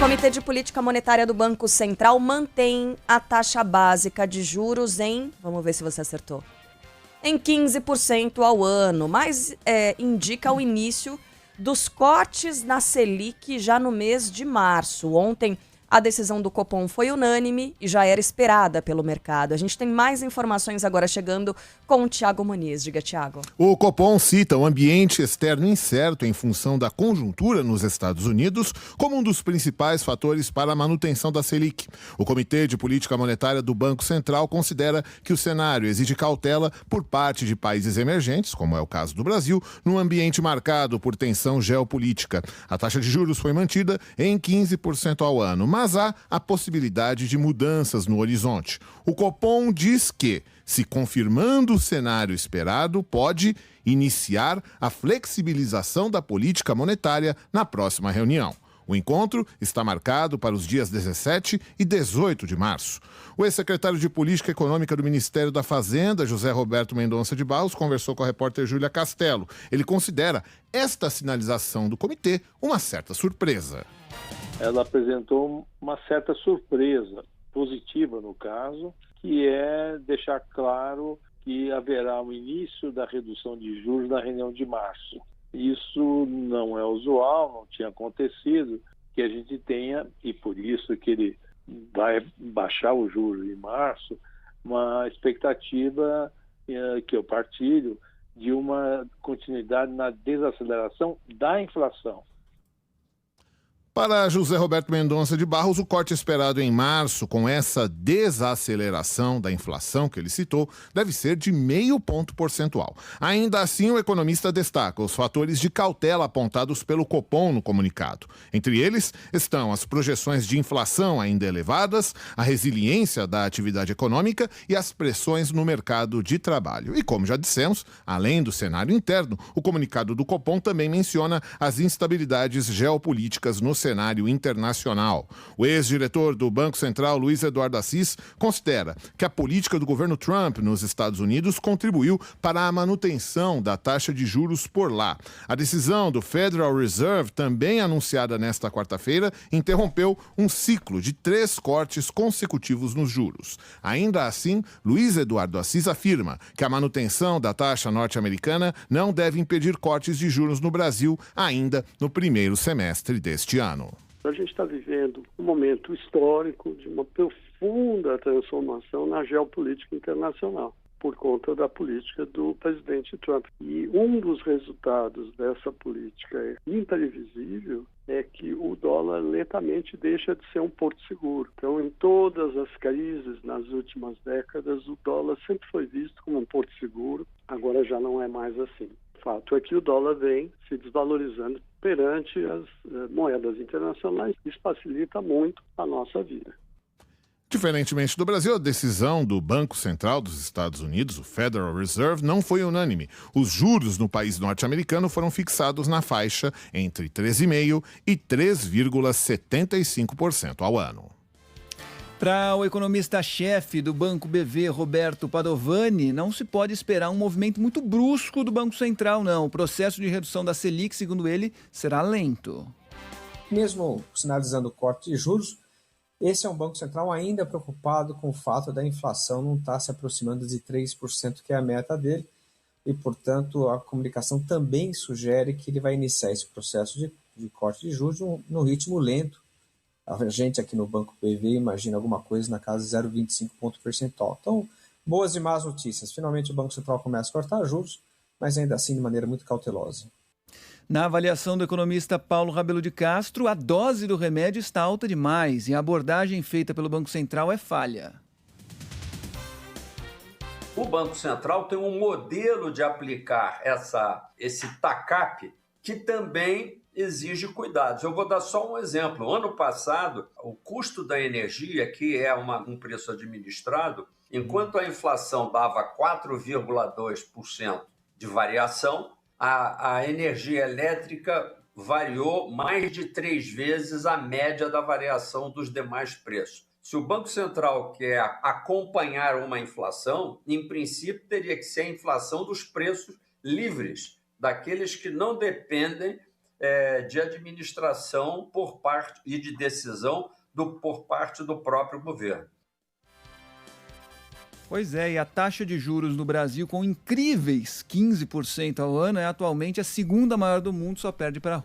Comitê de Política Monetária do Banco Central mantém a taxa básica de juros em, vamos ver se você acertou, em 15% ao ano, mas indica o início dos cortes na Selic já no mês de março. Ontem, a decisão do Copom foi unânime e já era esperada pelo mercado. A gente tem mais informações agora chegando com o Thiago Muniz. Diga, Thiago. O Copom cita o ambiente externo incerto em função da conjuntura nos Estados Unidos como um dos principais fatores para a manutenção da Selic. O Comitê de Política Monetária do Banco Central considera que o cenário exige cautela por parte de países emergentes, como é o caso do Brasil, num ambiente marcado por tensão geopolítica. A taxa de juros foi mantida em 15% ao ano, mas há a possibilidade de mudanças no horizonte. O Copom diz que, se confirmando o cenário esperado, pode iniciar a flexibilização da política monetária na próxima reunião. O encontro está marcado para os dias 17 e 18 de março. O ex-secretário de Política Econômica do Ministério da Fazenda, José Roberto Mendonça de Barros, conversou com a repórter Júlia Castelo. Ele considera esta sinalização do comitê uma certa surpresa. Ela apresentou uma certa surpresa, positiva no caso, que é deixar claro que haverá o início da redução de juros na reunião de março. Isso não é usual, não tinha acontecido, que a gente tenha, e por isso que ele vai baixar o juros em março, uma expectativa que eu partilho de uma continuidade na desaceleração da inflação. Para José Roberto Mendonça de Barros, o corte esperado em março, com essa desaceleração da inflação que ele citou, deve ser de 0,5 ponto percentual. Ainda assim, o economista destaca os fatores de cautela apontados pelo Copom no comunicado. Entre eles estão as projeções de inflação ainda elevadas, a resiliência da atividade econômica e as pressões no mercado de trabalho. E como já dissemos, além do cenário interno, o comunicado do Copom também menciona as instabilidades geopolíticas no cenário internacional. O ex-diretor do Banco Central, Luiz Eduardo Assis, considera que a política do governo Trump nos Estados Unidos contribuiu para a manutenção da taxa de juros por lá. A decisão do Federal Reserve, também anunciada nesta quarta-feira, interrompeu um ciclo de 3 cortes consecutivos nos juros. Ainda assim, Luiz Eduardo Assis afirma que a manutenção da taxa norte-americana não deve impedir cortes de juros no Brasil ainda no primeiro semestre deste ano. A gente está vivendo um momento histórico de uma profunda transformação na geopolítica internacional, por conta da política do presidente Trump. E um dos resultados dessa política imprevisível é que o dólar lentamente deixa de ser um porto seguro. Então, em todas as crises nas últimas décadas, o dólar sempre foi visto como um porto seguro, agora já não é mais assim. O fato é que o dólar vem se desvalorizando perante as moedas internacionais. Isso facilita muito a nossa vida. Diferentemente do Brasil, a decisão do Banco Central dos Estados Unidos, o Federal Reserve, não foi unânime. Os juros no país norte-americano foram fixados na faixa entre 3,5% e 3,75% ao ano. Para o economista-chefe do Banco BV, Roberto Padovani, não se pode esperar um movimento muito brusco do Banco Central, não. O processo de redução da Selic, segundo ele, será lento. Mesmo sinalizando o corte de juros, esse é um Banco Central ainda preocupado com o fato da inflação não estar se aproximando de 3%, que é a meta dele, e, portanto, a comunicação também sugere que ele vai iniciar esse processo de corte de juros no ritmo lento. A gente aqui no Banco PV imagina alguma coisa na casa de 0,25 ponto percentual. Então, boas e más notícias. Finalmente o Banco Central começa a cortar juros, mas ainda assim de maneira muito cautelosa. Na avaliação do economista Paulo Rabelo de Castro, a dose do remédio está alta demais e a abordagem feita pelo Banco Central é falha. O Banco Central tem um modelo de aplicar esse TACAP que também exige cuidados. Eu vou dar só um exemplo. Ano passado, o custo da energia, que é um preço administrado, enquanto a inflação dava 4,2% de variação, a energia elétrica variou mais de 3 vezes a média da variação dos demais preços. Se o Banco Central quer acompanhar uma inflação, em princípio teria que ser a inflação dos preços livres, daqueles que não dependem de administração por parte e de decisão por parte do próprio governo. Pois é, e a taxa de juros no Brasil, com incríveis 15% ao ano, é atualmente a segunda maior do mundo, só perde para a Rússia.